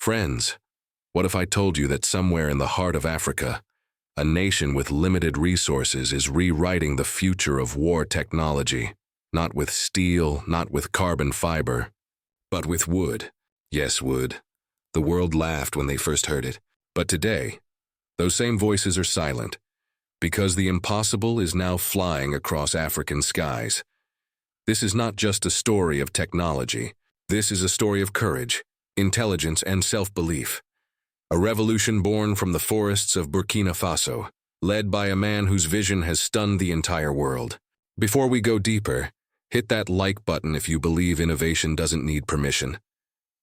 Friends, what if I told you that somewhere in the heart of Africa, a nation with limited resources is rewriting the future of war technology, not with steel, not with carbon fiber, but with wood. Yes, wood. The world laughed when they first heard it. But today, those same voices are silent, because the impossible is now flying across African skies. This is not just a story of technology. This is a story of courage, intelligence, and self-belief. A revolution born from the forests of Burkina Faso, led by a man whose vision has stunned the entire world. Before we go deeper, hit that like button if you believe innovation doesn't need permission.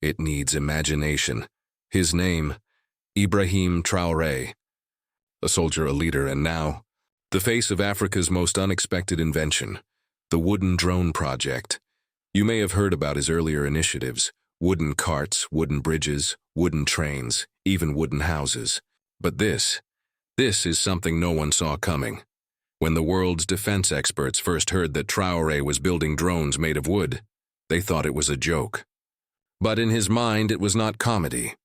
It needs imagination. His name, Ibrahim Traoré. A soldier, a leader, and now, the face of Africa's most unexpected invention, the wooden drone project. You may have heard about his earlier initiatives: wooden carts, wooden bridges, wooden trains, even wooden houses. But this is something no one saw coming. When the world's defense experts first heard that Traoré was building drones made of wood, they thought it was a joke. But in his mind, it was not comedy.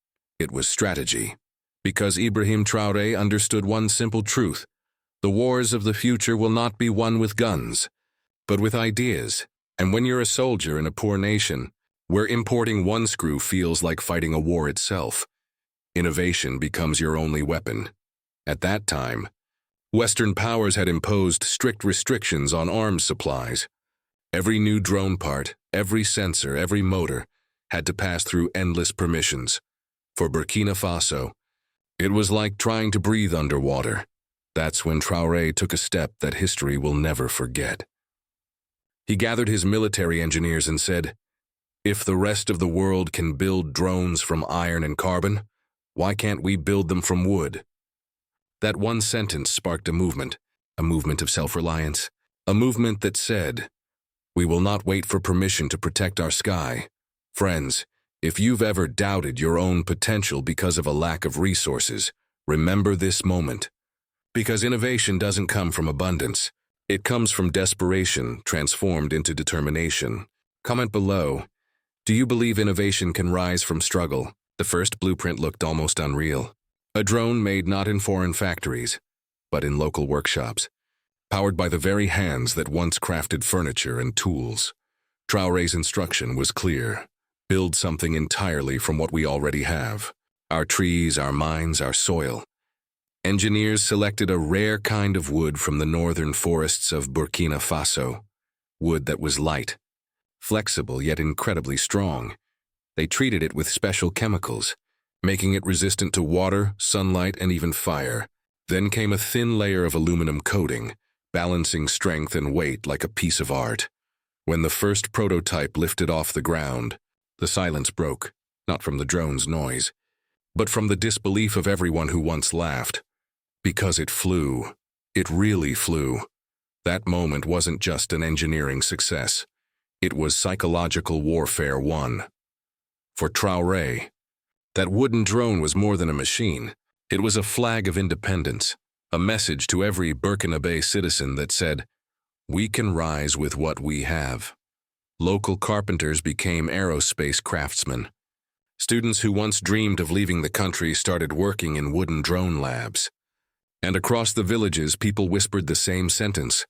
It was strategy. Because Ibrahim Traoré understood one simple truth: the wars of the future will not be won with guns, but with ideas. And when you're a soldier in a poor nation, where importing one screw feels like fighting a war itself, innovation becomes your only weapon. At that time, Western powers had imposed strict restrictions on arms supplies. Every new drone part, every sensor, every motor had to pass through endless permissions. For Burkina Faso, it was like trying to breathe underwater. That's when Traoré took a step that history will never forget. He gathered his military engineers and said, "If the rest of the world can build drones from iron and carbon, why can't we build them from wood?" That one sentence sparked a movement of self-reliance, a movement that said, "We will not wait for permission to protect our sky." Friends, if you've ever doubted your own potential because of a lack of resources, remember this moment. Because innovation doesn't come from abundance. It comes from desperation transformed into determination. Comment below, do you believe innovation can rise from struggle? The first blueprint looked almost unreal. A drone made not in foreign factories, but in local workshops, powered by the very hands that once crafted furniture and tools. Traoré's instruction was clear: build something entirely from what we already have. Our trees, our mines, our soil. Engineers selected a rare kind of wood from the northern forests of Burkina Faso. Wood that was light, flexible yet incredibly strong. They treated it with special chemicals, making it resistant to water, sunlight, and even fire. Then came a thin layer of aluminum coating, balancing strength and weight like a piece of art. When the first prototype lifted off the ground, the silence broke, not from the drone's noise, but from the disbelief of everyone who once laughed. Because it flew. It really flew. That moment wasn't just an engineering success. It was psychological warfare won. For Traoré, that wooden drone was more than a machine. It was a flag of independence, a message to every Burkina Faso citizen that said, "We can rise with what we have." Local carpenters became aerospace craftsmen. Students who once dreamed of leaving the country started working in wooden drone labs. And across the villages, people whispered the same sentence: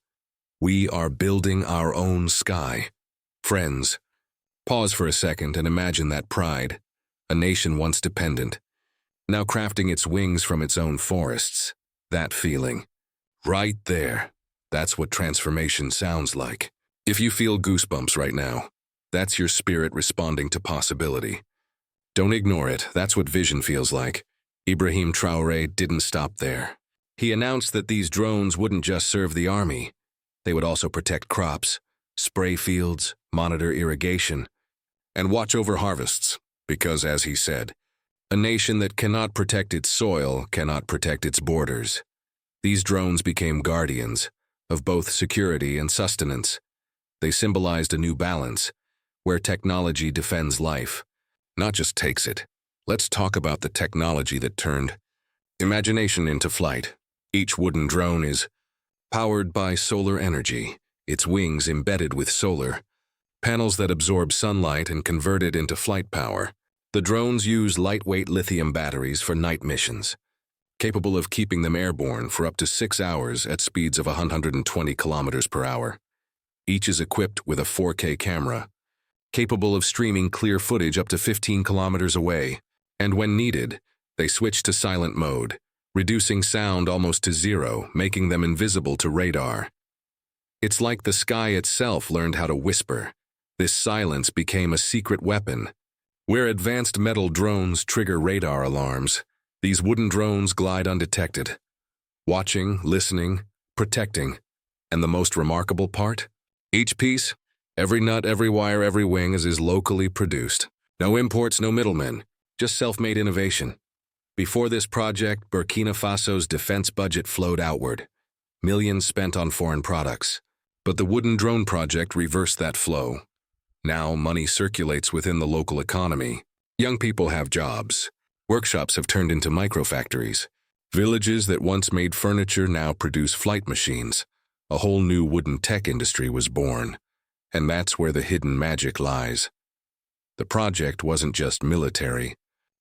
"We are building our own sky." Friends, pause for a second and imagine that pride. A nation once dependent, now crafting its wings from its own forests. That feeling. Right there. That's what transformation sounds like. If you feel goosebumps right now, that's your spirit responding to possibility. Don't ignore it. That's what vision feels like. Ibrahim Traoré didn't stop there. He announced that these drones wouldn't just serve the army. They would also protect crops, spray fields, monitor irrigation, and watch over harvests. Because, as he said, a nation that cannot protect its soil cannot protect its borders. These drones became guardians of both security and sustenance. They symbolized a new balance, where technology defends life, not just takes it. Let's talk about the technology that turned imagination into flight. Each wooden drone is powered by solar energy, its wings embedded with solar panels that absorb sunlight and convert it into flight power. The drones use lightweight lithium batteries for night missions, capable of keeping them airborne for up to 6 hours at speeds of 120 kilometers per hour. Each is equipped with a 4K camera, capable of streaming clear footage up to 15 kilometers away, and when needed, they switch to silent mode, reducing sound almost to zero, making them invisible to radar. It's like the sky itself learned how to whisper. This silence became a secret weapon. Where advanced metal drones trigger radar alarms, these wooden drones glide undetected, watching, listening, protecting. And the most remarkable part? Each piece, every nut, every wire, every wing is locally produced. No imports, no middlemen, just self-made innovation. Before this project, Burkina Faso's defense budget flowed outward, millions spent on foreign products. But the wooden drone project reversed that flow. Now money circulates within the local economy. Young people have jobs. Workshops have turned into microfactories. Villages that once made furniture now produce flight machines. A whole new wooden tech industry was born. And that's where the hidden magic lies. The project wasn't just military.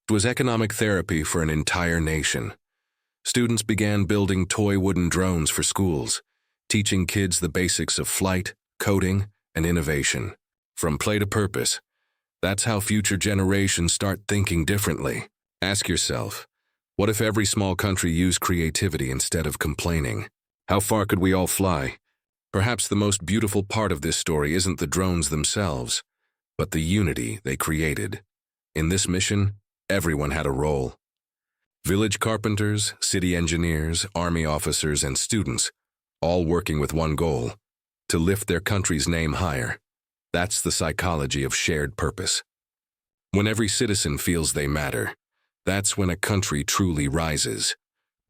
It was economic therapy for an entire nation. Students began building toy wooden drones for schools, teaching kids the basics of flight, coding, and innovation. From play to purpose. That's how future generations start thinking differently. Ask yourself, what if every small country used creativity instead of complaining? How far could we all fly? Perhaps the most beautiful part of this story isn't the drones themselves, but the unity they created. In this mission, everyone had a role. Village carpenters, city engineers, army officers, and students, all working with one goal, to lift their country's name higher. That's the psychology of shared purpose. When every citizen feels they matter, that's when a country truly rises.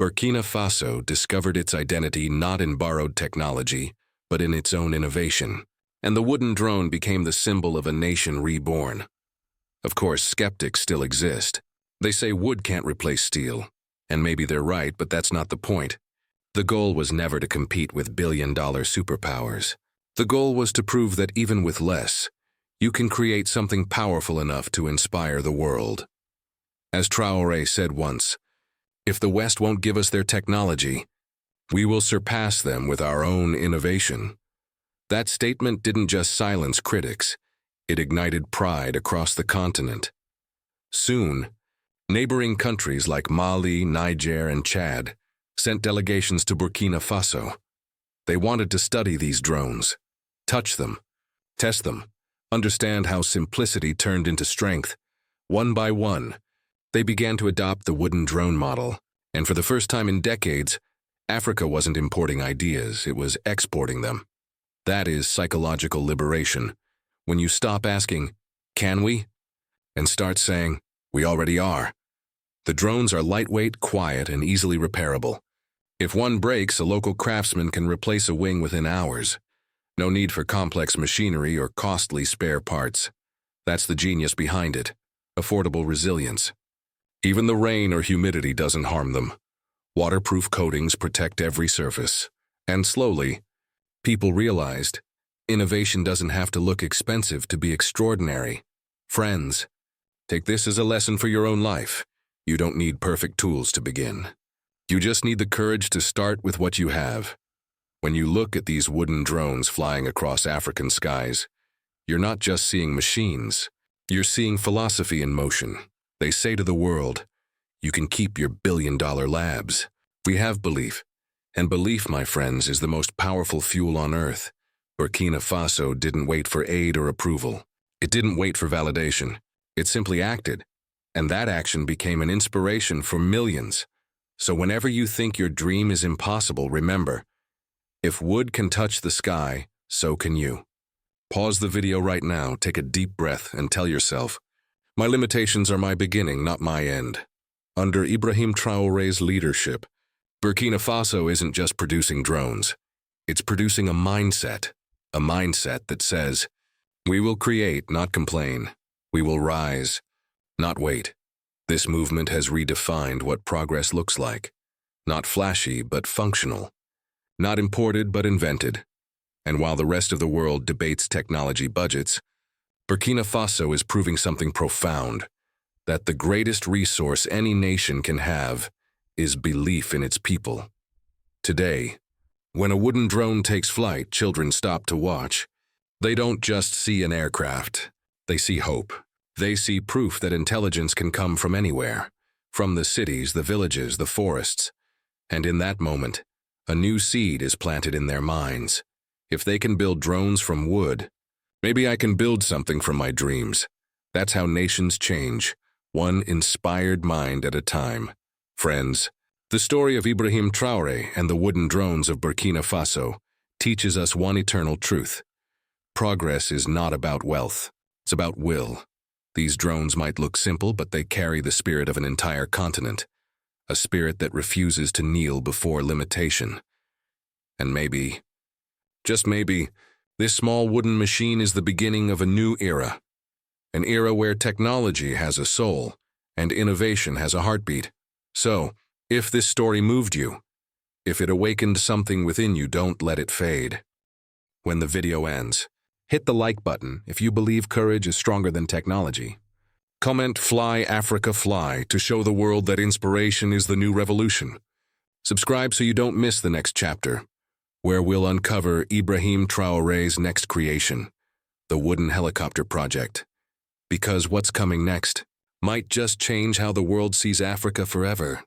Burkina Faso discovered its identity not in borrowed technology, but in its own innovation. And the wooden drone became the symbol of a nation reborn. Of course, skeptics still exist. They say wood can't replace steel. And maybe they're right, but that's not the point. The goal was never to compete with billion-dollar superpowers. The goal was to prove that even with less, you can create something powerful enough to inspire the world. As Traore said once, if the West won't give us their technology, we will surpass them with our own innovation. That statement didn't just silence critics, it ignited pride across the continent. Soon, neighboring countries like Mali, Niger, and Chad sent delegations to Burkina Faso. They wanted to study these drones, touch them, test them, understand how simplicity turned into strength. One by one, they began to adopt the wooden drone model, and for the first time in decades, Africa wasn't importing ideas, it was exporting them. That is psychological liberation, when you stop asking, can we? And start saying, we already are. The drones are lightweight, quiet, and easily repairable. If one breaks, a local craftsman can replace a wing within hours. No need for complex machinery or costly spare parts. That's the genius behind it, affordable resilience. Even the rain or humidity doesn't harm them. Waterproof coatings protect every surface. And slowly, people realized, innovation doesn't have to look expensive to be extraordinary. Friends, take this as a lesson for your own life. You don't need perfect tools to begin. You just need the courage to start with what you have. When you look at these wooden drones flying across African skies, you're not just seeing machines, you're seeing philosophy in motion. They say to the world, you can keep your billion-dollar labs. We have belief, and belief, my friends, is the most powerful fuel on earth. Burkina Faso didn't wait for aid or approval. It didn't wait for validation. It simply acted, and that action became an inspiration for millions. So whenever you think your dream is impossible, remember, if wood can touch the sky, so can you. Pause the video right now, take a deep breath, and tell yourself, my limitations are my beginning, not my end. Under Ibrahim Traoré's leadership, Burkina Faso isn't just producing drones. It's producing a mindset that says, we will create, not complain. We will rise, not wait. This movement has redefined what progress looks like. Not flashy, but functional. Not imported, but invented. And while the rest of the world debates technology budgets, Burkina Faso is proving something profound. that the greatest resource any nation can have is belief in its people. Today, when a wooden drone takes flight, children stop to watch. They don't just see an aircraft. They see hope. They see proof that intelligence can come from anywhere, from the cities, the villages, the forests. And in that moment, a new seed is planted in their minds. If they can build drones from wood, maybe I can build something from my dreams. That's how nations change, one inspired mind at a time. Friends, the story of Ibrahim Traoré and the wooden drones of Burkina Faso teaches us one eternal truth. Progress is not about wealth. It's about will. These drones might look simple, but they carry the spirit of an entire continent, a spirit that refuses to kneel before limitation. And maybe, just maybe, this small wooden machine is the beginning of a new era, an era where technology has a soul and innovation has a heartbeat. So, if this story moved you, if it awakened something within you, don't let it fade. When the video ends, hit the like button if you believe courage is stronger than technology. Comment "Fly Africa Fly" to show the world that inspiration is the new revolution. Subscribe so you don't miss the next chapter, where we'll uncover Ibrahim Traoré's next creation, the wooden helicopter project. Because what's coming next might just change how the world sees Africa forever.